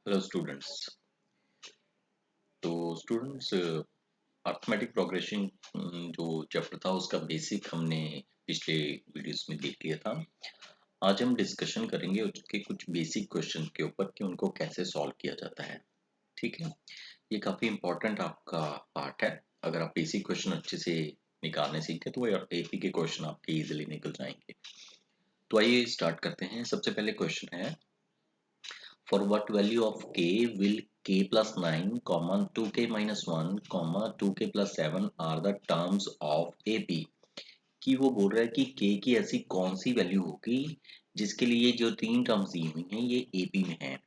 Hello students. तो students, arithmetic progression जो chapter था उसका बेसिक हमने पिछले वीडियोस में देख लिया था। आज हम डिस्कशन करेंगे उसके कुछ बेसिक क्वेश्चन के ऊपर कि उनको कैसे सॉल्व किया जाता है। ठीक है, ये काफ़ी इंपॉर्टेंट आपका पार्ट है। अगर आप बेसिक क्वेश्चन अच्छे से निकालने सीखते तो वो एपी के क्वेश्चन आपके इजीली निकल जाएंगे। तो आइए स्टार्ट करते हैं। सबसे पहले क्वेश्चन है, for what value of k will k plus 9 comma 2k minus 1 comma 2k plus 7 are the terms of AP। कि वो बोल रहा है कि k की ऐसी कौन सी वैल्यू होगी जिसके लिए जो तीन टर्म्स दी हुई हैं ये AP में है।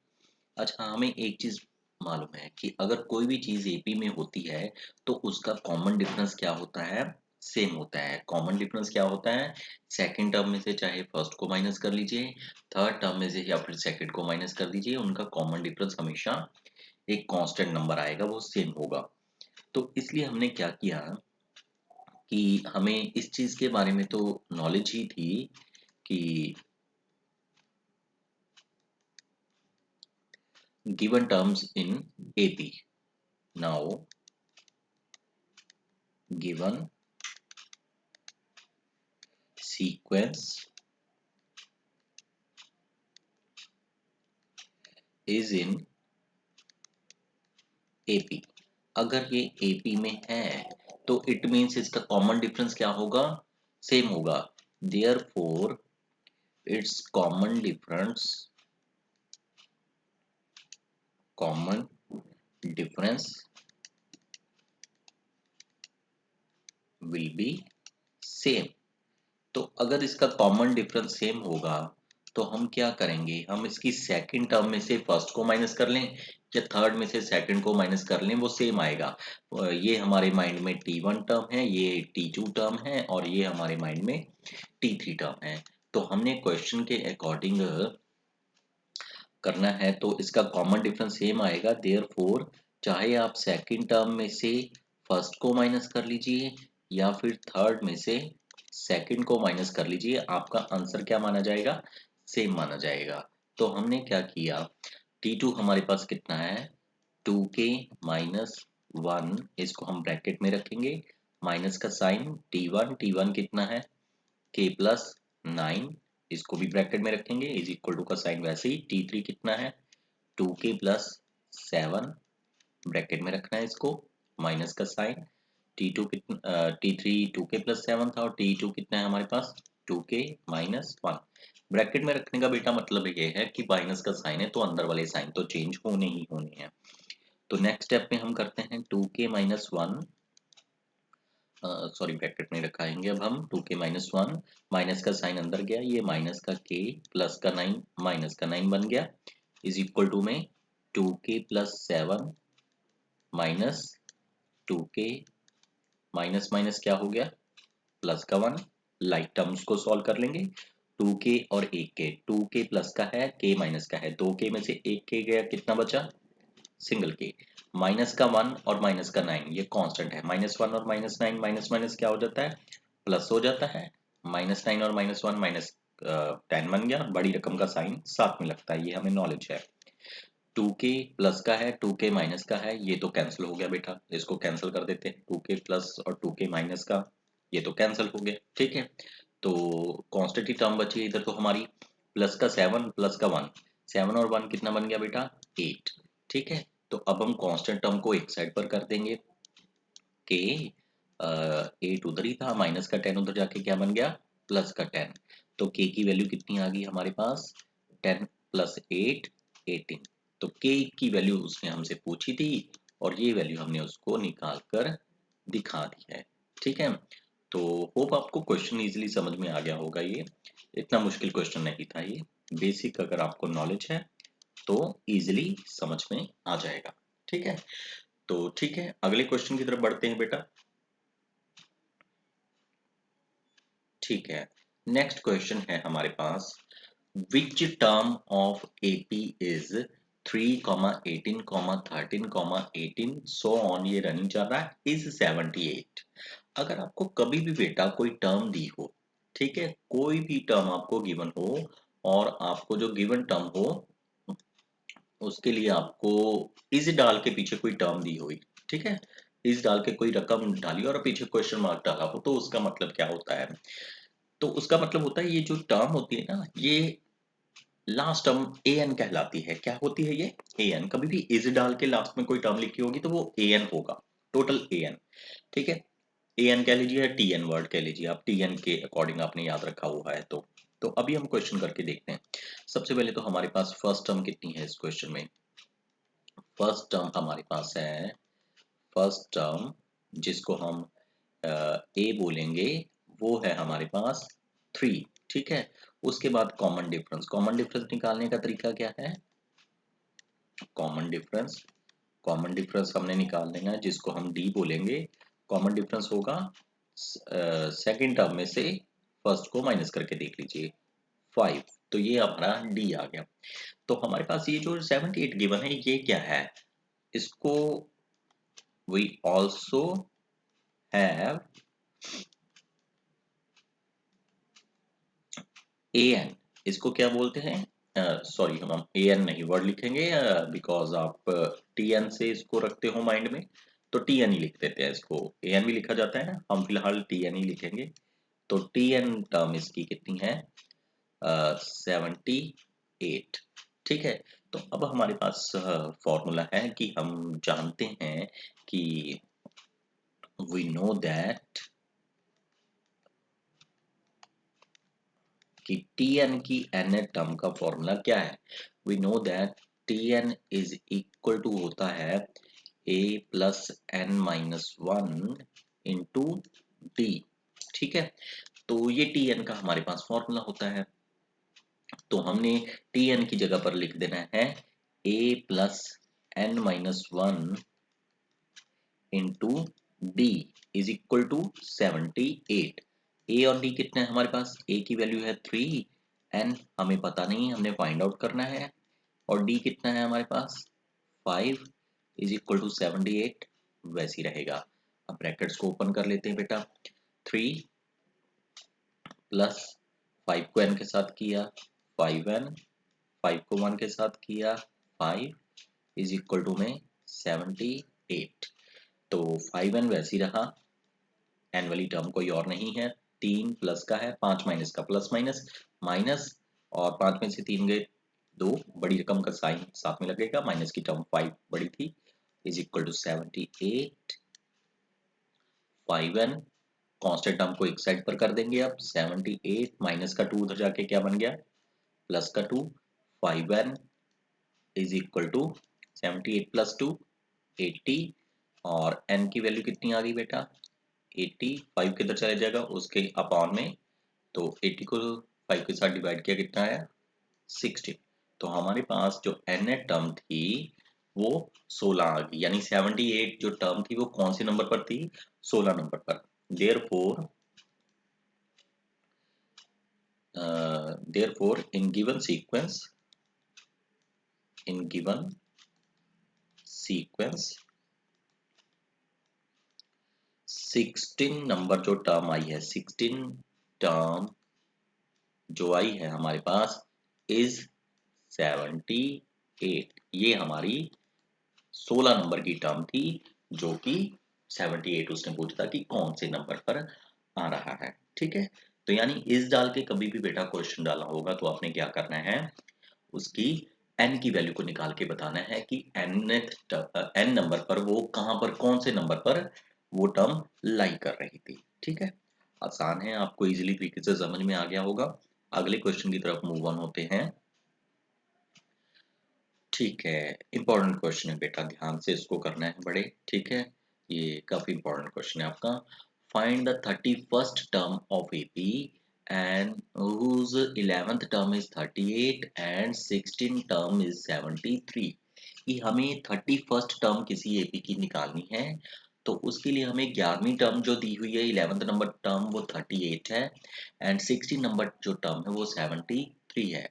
अच्छा, हमें एक चीज मालूम है कि अगर कोई भी चीज एपी में होती है तो उसका कॉमन डिफरेंस क्या होता है, सेम होता है। कॉमन डिफरेंस क्या होता है, सेकंड टर्म में से चाहे फर्स्ट को माइनस कर लीजिए, थर्ड टर्म में से या फिर सेकंड को माइनस कर दीजिए, उनका कॉमन डिफरेंस हमेशा एक कांस्टेंट नंबर आएगा, वो सेम होगा। तो इसलिए हमने क्या किया कि हमें इस चीज के बारे में तो नॉलेज ही थी कि given terms in AP. Now given sequence is in AP। अगर ये AP में है तो इट मीन्स इसका कॉमन डिफरेंस क्या होगा, सेम होगा। Therefore it's common difference will be same. तो अगर इसका कॉमन डिफरेंस सेम होगा तो हम क्या करेंगे, हम इसकी सेकंड टर्म में से फर्स्ट को माइनस कर लें या थर्ड में से सेकंड को माइनस कर लें, वो सेम आएगा। ये हमारे माइंड में T1 टर्म है, ये T2 टर्म है और ये हमारे माइंड में T3 टर्म है। तो हमने क्वेश्चन के अकॉर्डिंग करना है तो इसका कॉमन डिफरेंस सेम आएगा। देयरफॉर चाहे आप सेकंड टर्म में से फर्स्ट को माइनस कर लीजिए या फिर थर्ड में से सेकंड को माइनस कर लीजिए, आपका आंसर क्या माना जाएगा, सेम माना जाएगा। तो हमने क्या किया, T2 हमारे पास कितना है, 2k माइनस 1, इसको हम ब्रैकेट में रखेंगे, माइनस का साइन, T1 कितना है, k प्लस 9, इसको भी ब्रैकेट में रखेंगे, इज इक्वल टू का साइन वैसे ही। T3 कितना है, 2k प्लस 7, ब्रैकेट में रखना है इसको, माइनस का साइन। T2 कितना, T3 2k प्लस 7 था और T2 कितना है हमारे पास, 2k माइनस 1। ब्रैकेट में रखने का बेटा मतलब ये है कि माइनस का साइन है तो अंदर वाले साइन तो चेंज होने ही होने हैं। तो नेक्स्ट स्टेप में हम करते हैं 2k माइनस 1, सॉरी ब्रैकेट में रखाएंगे अब हम 2k माइनस 1, माइनस का साइन अंदर गया, ये माइनस का k प्लस का 9, माइनस का 9 बन गया, इज इक्वल टू में 2k plus 7 minus 2k, minus minus क्या हो गया, प्लस का 1। लाइक टर्म्स को सॉल्व कर लेंगे, 2k और 1k, 2k प्लस का है, k माइनस का है, 2k में से 1k गया, कितना बचा, सिंगल के। माइनस का 1 और माइनस का 9 ये कांस्टेंट है, -1 और -9 माइनस माइनस क्या हो जाता है, प्लस हो जाता है। -9 और -1 माइनस 10 बन गया, बड़ी रकम का साइन साथ में लगता है, ये हमें नॉलेज है। 2k प्लस का है, 2k माइनस का है, ये तो कैंसिल हो गया बेटा, इसको कैंसिल कर देते हैं। 2k प्लस और 2k माइनस का ये तो कैंसिल हो गया, ठीक है। तो कांस्टेंट की टर्म बची इधर तो हमारी, प्लस का 7 प्लस का 1, 7 और 1 कितना बन गया बेटा, 8, ठीक है। तो अब हम कांस्टेंट टर्म को एक साइड पर कर देंगे, के 8 उधर ही था, माइनस का 10 उधर जाके क्या बन गया, प्लस का 10। तो के की वैल्यू कितनी आ गई हमारे पास, 10 प्लस 8 18। तो के की वैल्यू उसने हमसे पूछी थी और ये वैल्यू हमने उसको निकाल कर दिखा दी है, ठीक है। तो होप आपको क्वेश्चन इजीली समझ में आ गया होगा, ये इतना मुश्किल क्वेश्चन नहीं था, ये बेसिक अगर आपको नॉलेज है तो इजीली समझ में आ जाएगा, ठीक है। तो ठीक है, अगले क्वेश्चन की तरफ बढ़ते हैं बेटा। ठीक है, नेक्स्ट क्वेश्चन है हमारे पास, which term of AP is 3, 18, 13, 18 so on, ये रनिंग चल रहा है, इज 78। अगर आपको कभी भी बेटा कोई टर्म दी हो, ठीक है, कोई भी टर्म आपको गिवन हो और आपको जो गिवन टर्म हो उसके लिए आपको इस डाल के पीछे कोई टर्म दी हुई, ठीक है, इस डाल के कोई रकम डाली और पीछे क्वेश्चन मार्क डाला हो, तो उसका मतलब क्या होता है? तो उसका मतलब होता है ये जो टर्म होती है ना, ये लास्ट टर्म ए एन कहलाती है। क्या होती है ये? A N. कभी भी इज डाल के लास्ट में कोई टर्म लिखी होगी तो वो ए एन होगा, टोटल ए एन, ठीक है। ए एन कह लीजिए या टी एन वर्ड कह लीजिए, आप टी एन के अकॉर्डिंग आपने याद रखा हुआ है तो अभी हम क्वेश्चन करके देखते हैं। सबसे पहले तो हमारे पास फर्स्ट टर्म कितनी है इस क्वेश्चन में? फर्स्ट टर्म हमारे पास है, फर्स्ट टर्म जिसको हम ए बोलेंगे, वो है हमारे पास 3, ठीक है। उसके बाद कॉमन डिफरेंस निकालने का तरीका क्या है? कॉमन डिफरेंस हमने निकाल लेना है, जिसको हम डी बोलेंगे। कॉमन डिफरेंस होगा सेकंड टर्म में से फर्स्ट को माइनस करके देख लीजिए, 5। तो ये हमारा डी आ गया। तो हमारे पास ये जो 78 गिवन है, ये क्या है? इसको we also have A N. इसको क्या बोलते हैं? सॉरी, हम ए एन नहीं वर्ड लिखेंगे, बिकॉज आप टी एन से इसको रखते हो माइंड में, तो टी एन ही लिख देते हैं। इसको ए एन भी लिखा जाता है, हम फिलहाल टी एन ही लिखेंगे। तो टी एन टर्म इसकी कितनी है? 78, ठीक है। तो अब हमारे पास फॉर्मूला है कि हम जानते हैं कि वी नो दैट कि Tn की nth टर्म का फॉर्मूला क्या है? We know that Tn is equal to होता है a plus n minus one into d, ठीक है। तो ये Tn का हमारे पास फॉर्मूला होता है। तो हमने Tn की जगह पर लिख देना है a plus n minus one into d is equal to 78। A और डी कितने हैं हमारे पास? ए की वैल्यू है 3, एन हमें पता नहीं, हमने फाइंड आउट करना है। और डी कितना है हमारे पास? 5 इज इक्वल टू 78, वैसे ही रहेगा। अब ब्रैकेट्स को ओपन कर लेते हैं बेटा। 3 प्लस 5 को n के साथ किया 5n, 5 को 1 के साथ किया 5 इज इक्वल टू में 78। तो 5n वैसे ही रहा, एन वाली टर्म कोई और नहीं है, 3 प्लस का है, 5 माइनस का प्लस माइनस माइनस, और 5 में से 3 गए 2, बड़ी रकम का साइन साथ में लगेगा, माइनस की टर्म 5 बड़ी थी, is equal to 78। 5n constant term को एक साइड पर कर देंगे। अब 78 माइनस का 2 उधर जाके क्या बन गया? प्लस का 2। 5n is equal to 78 plus 2 80, और n की वैल्यू कितनी आ गई बेटा? 80। 5 किधर चला जाएगा? उसके अपॉन में, तो 80 को 5 के साथ डिवाइड किया, कितना आया? 16। तो हमारे पास जो n टर्म थी वो 16 आ गई, यानी 78 जो टर्म थी वो कौन से नंबर पर थी? 16 नंबर पर। Therefore in given sequence 16 number जो टर्म आई है, 16 टर्म जो आई है हमारे पास इज 78। ये हमारी 16 नंबर की टर्म थी, जो कि 78 उसने पूछा था कि कौन से नंबर पर आ रहा है, ठीक है। तो यानी इस डाल के कभी भी बेटा क्वेश्चन डाला होगा तो आपने क्या करना है, उसकी n की वैल्यू को निकाल के बताना है कि n नंबर पर वो कहां पर, कौन से नंबर पर वो टर्म लाई कर रही थी, ठीक है। आसान है, आपको इजीली तरीके से समझ में आ गया होगा। अगले क्वेश्चन की तरफ मूव ऑन होते हैं। ठीक है, इंपॉर्टेंट क्वेश्चन है बेटा, ध्यान से इसको करना है बड़े, ठीक है। ये काफी इंपॉर्टेंट क्वेश्चन है आपका। Find the 31st term of AP and whose 11th term is 38 and 16 term is 73। ये हमें 31st टर्म किसी एपी की निकालनी है, तो उसके लिए हमें 11वीं टर्म जो दी हुई है, 11th नंबर टर्म वो 38 है, एंड 16 नंबर जो टर्म है वो 73 है।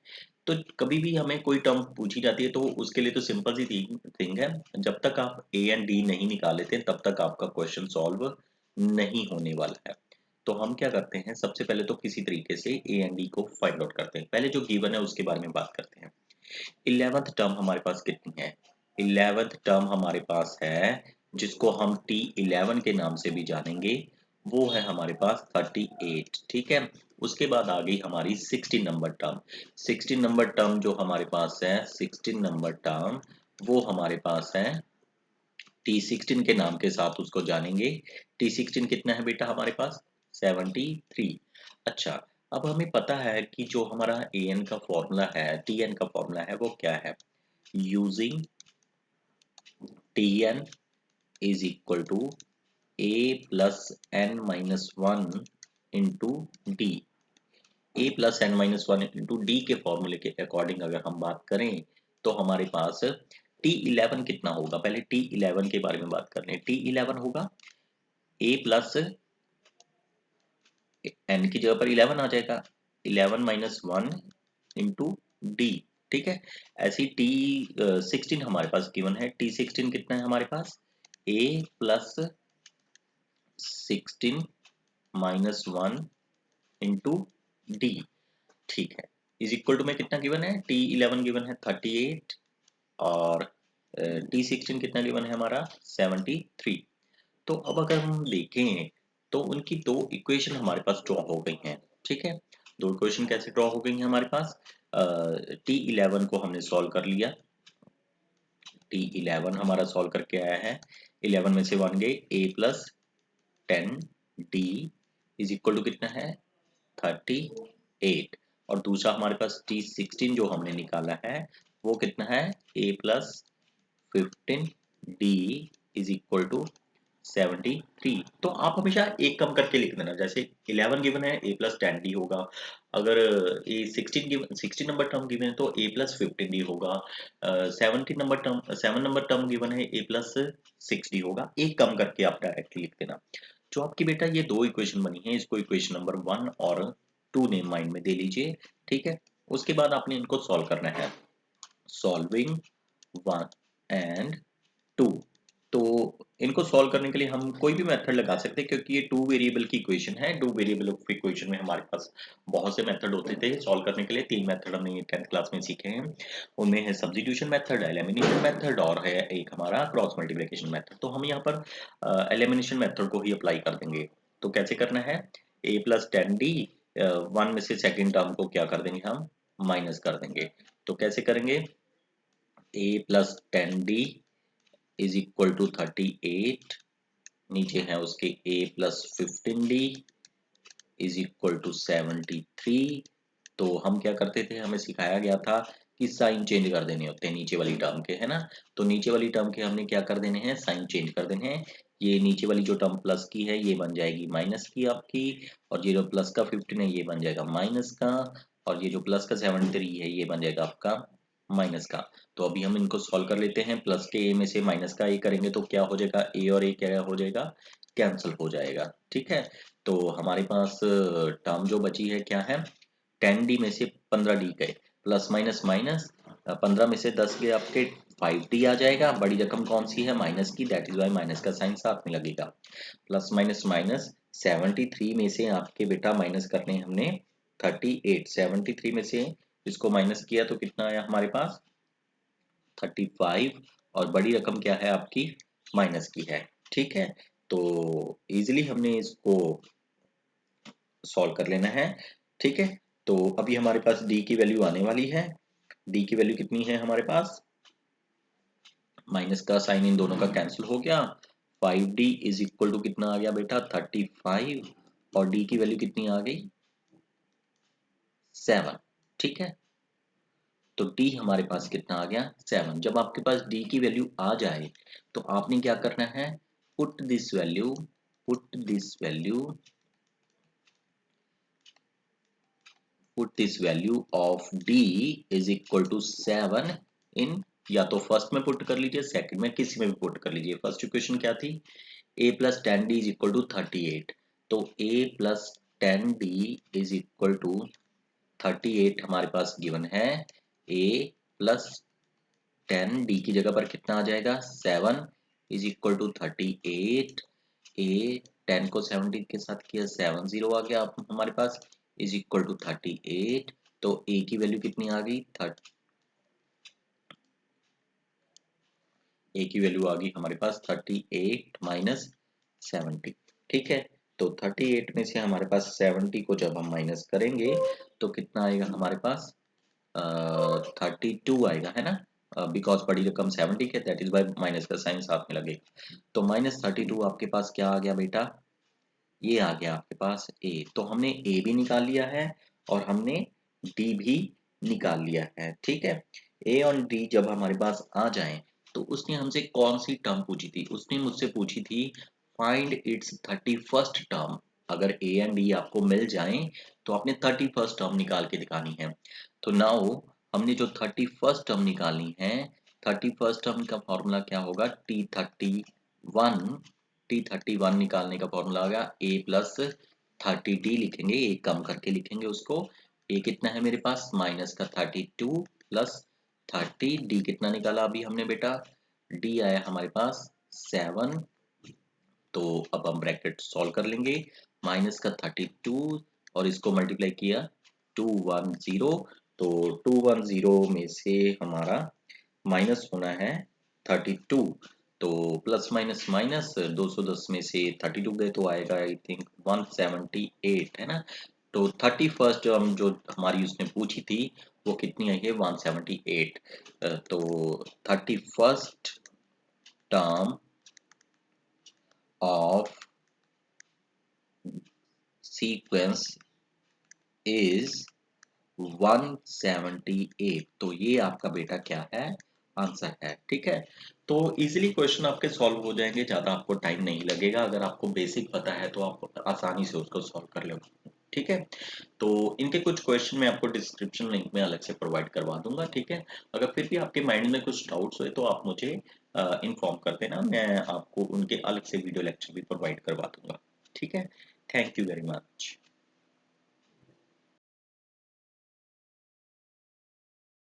तो कभी भी हमें कोई टर्म पूछी जाती है तो उसके लिए तो सिंपल सी थिंग है, जब तक आप ए एंड डी नहीं निकाल लेते तब तक आपका क्वेश्चन सॉल्व नहीं होने वाला है। तो हम क्या करते हैं, सबसे पहले तो किसी तरीके से ए एंड डी को फाइंड आउट करते हैं। पहले जो गिवन है उसके बारे में बात करते हैं। 11th टर्म हमारे पास कितनी है? 11th टर्म हमारे पास है जिसको हम T11 के नाम से भी जानेंगे, वो है हमारे पास 38। ठीक है, उसके बाद आ गई हमारी 16 नंबर टर्म। 16 नंबर टर्म जो हमारे पास है, 16 नंबर टर्म वो हमारे पास है T16 के नाम के साथ उसको जानेंगे। T16 कितना है बेटा हमारे पास? 73। अच्छा, अब हमें पता है कि जो हमारा an का फॉर्मूला है, tn का फॉर्मूला है, वो क्या है? Using tn is equal to a plus n minus 1 into d। a plus n minus 1 into d के फॉर्मूले के अकॉर्डिंग अगर हम बात करें तो हमारे पास T11 कितना होगा? पहले T11 के बारे में बात कर लें। T11 होगा a प्लस n की जगह पर 11 आ जाएगा, 11 माइनस 1 इंटू डी। ठीक है, ऐसी T16 हमारे पास गिवन है। T16 कितना है हमारे पास? a plus 16 minus 1 into d. ठीक है, इज इक्वल टू में कितना गिवन है? T11 गिवन है 38 और T16 कितना गिवन है हमारा? 73। तो अब अगर हम देखें तो उनकी दो इक्वेशन हमारे पास ड्रॉ हो गई हैं। ठीक है, दो इक्वेशन कैसे ड्रॉ हो गई हैं हमारे पास? T11 को हमने सॉल्व कर लिया। T11 हमारा सॉल्व करके आया है। 11 में से 1 गए, a plus 10d is equal to कितना है? 38। और दूसरा हमारे पास T16 जो हमने निकाला है वो कितना है? a plus 15d is equal to 73। तो आप हमेशा एक कम करके लिख देना। जैसे 11 गिवन है, a प्लस 10d होगा। अगर ए 16 नंबर टर्म गिवन है तो a प्लस 15d होगा। 17 number term 7 number term given है, a प्लस 6d होगा। एक कम करके आप डायरेक्टली लिख देना। जो आपकी बेटा ये दो इक्वेशन बनी है, इसको इक्वेशन नंबर 1 और 2 ने माइंड में दे लीजिए। ठीक है, उसके बाद आपने इनको सॉल्व करना है। Solving 1 and 2। तो इनको सॉल्व करने के लिए हम कोई भी मेथड लगा सकते हैं, क्योंकि ये टू वेरिएबल की इक्वेशन है। टू वेरिएबल इक्वेशन में हमारे पास बहुत से मेथड होते थे सॉल्व करने के लिए। 3 मेथड हमने ये 10th क्लास में सीखे हैं। उनमें है सब्स्टिट्यूशन मेथड, एलिमिनेशन मेथड और है एक हमारा क्रॉस मल्टीप्लिकेशन मेथड। तो हम यहाँ पर एलिमिनेशन मेथड को ही अप्लाई कर देंगे। तो कैसे करना है? a प्लस 10d, 1 में से सेकेंड टर्म को क्या कर देंगे हम? माइनस कर देंगे। तो कैसे करेंगे? a plus 10d is equal to 38, नीचे है उसके a plus 15d is equal to 73। तो हम क्या करते थे, हमें सिखाया गया था कि साइन चेंज कर देने होते हैं नीचे वाली टर्म के, है ना? तो नीचे वाली टर्म के हमने क्या कर देने हैं? साइन चेंज कर देने हैं। ये नीचे वाली जो टर्म प्लस की है ये बन जाएगी माइनस की आपकी, और ये जो प्लस का 15 है ये बन जाएगा माइनस का, और ये जो प्लस का 73 है ये बन जाएगा आपका माइनस का। तो अभी हम इनको सॉल्व कर लेते हैं। प्लस के ए में से माइनस का ए करेंगे तो क्या हो जाएगा? ए और ए क्या हो जाएगा? कैंसिल हो जाएगा। ठीक है, तो हमारे पास टर्म जो बची है क्या है? 10d में से 15d गए, प्लस माइनस माइनस, 15 में से 10 गए आपके 5d आ जाएगा। बड़ी रकम कौन सी है? माइनस की, दैट इज वाई माइनस का साइन साथ में लगेगा। प्लस माइनस माइनस, 73 में से आपके बेटा माइनस करने हैं हमने 38। 73 में से इसको माइनस किया तो कितना आया हमारे पास? 35। और बड़ी रकम क्या है आपकी? माइनस की है। ठीक है, तो इजीली हमने इसको सॉल्व कर लेना है। ठीक है, तो अभी हमारे पास d की वैल्यू आने वाली है। d की वैल्यू कितनी है हमारे पास? माइनस का साइन इन दोनों का कैंसिल हो गया। 5d इज इक्वल टू कितना आ गया बेटा? 35। और d की वैल्यू कितनी आ गई? 7। ठीक है, तो d हमारे पास कितना आ गया? 7। जब आपके पास d की वैल्यू आ जाए तो आपने क्या करना है? Put this value put this value put this value of d is equal to 7 इन, या तो फर्स्ट में पुट कर लीजिए, सेकंड में, किसी में भी पुट कर लीजिए। फर्स्ट इक्वेशन क्या थी? a plus 10d is equal to 38। तो a plus 10d is equal to 38 हमारे पास गिवन है। a प्लस 10d की जगह पर कितना आ जाएगा? 7 इज इक्वल टू 38। a 10 को 70 के साथ किया, 7 0 आ गया हमारे पास, इज इक्वल टू 38। तो a की वैल्यू कितनी आ गई? ए की वैल्यू आ गई हमारे पास 38 माइनस 70। ठीक है, तो 38 में से हमारे पास 70 को जब हम माइनस करेंगे तो कितना आएगा हमारे पास 32 आएगा, है ना, बिकॉज बड़ी रकम 70 के, दैट इज बाय माइनस का साइन साथ में लगेगा। तो -32 आपके पास क्या आ गया बेटा, ये आ गया आपके पास ए। तो हमने ए भी निकाल लिया है और हमने डी भी निकाल लिया है। ठीक है, ए और डी जब हमारे पास आ जाएं तो उसने हमसे कौन सी टर्म पूछी थी, उसने मुझसे पूछी थी फाइंड इट्स 31st टर्म। अगर ए एंड डी आपको मिल जाएं तो आपने 31st टर्म निकाल के दिखानी है। तो नाउ हमने जो 31st टर्म निकालनी है, 31st टर्म का फॉर्मूला क्या होगा, T31। T31 निकालने का फॉर्मूला आ गया a प्लस 30d, लिखेंगे ए कम करके लिखेंगे उसको। ए कितना है मेरे पास माइनस का 32 प्लस 30, डी कितना निकाला अभी हमने बेटा, डी आया हमारे पास 7। तो अब हम ब्रैकेट सॉल्व कर लेंगे, माइनस का 32 और इसको मल्टीप्लाई किया 210, तो 210 में से हमारा माइनस होना है 32, तो प्लस माइनस माइनस 210 में से 32 गए तो आएगा आई थिंक 178, है ना। तो 31st टर्म जो हमारी उसने पूछी थी वो कितनी आई है 178। तो 31st term of sequence is 178। तो ये आपका बेटा क्या है, आंसर है। ठीक है, तो इजीली क्वेश्चन आपके सॉल्व हो जाएंगे, ज्यादा आपको टाइम नहीं लगेगा। अगर आपको बेसिक पता है तो आप आसानी से उसको सॉल्व कर लोगे। ठीक है, तो इनके कुछ क्वेश्चन मैं आपको डिस्क्रिप्शन लिंक में अलग से प्रोवाइड करवा दूंगा। ठीक है, अगर फिर भी आपके माइंड में कुछ डाउट्स हुए तो आप मुझे इन्फॉर्म कर देना, मैं आपको उनके अलग से वीडियो लेक्चर भी प्रोवाइड करवा दूंगा। ठीक है, थैंक यू वेरी मच।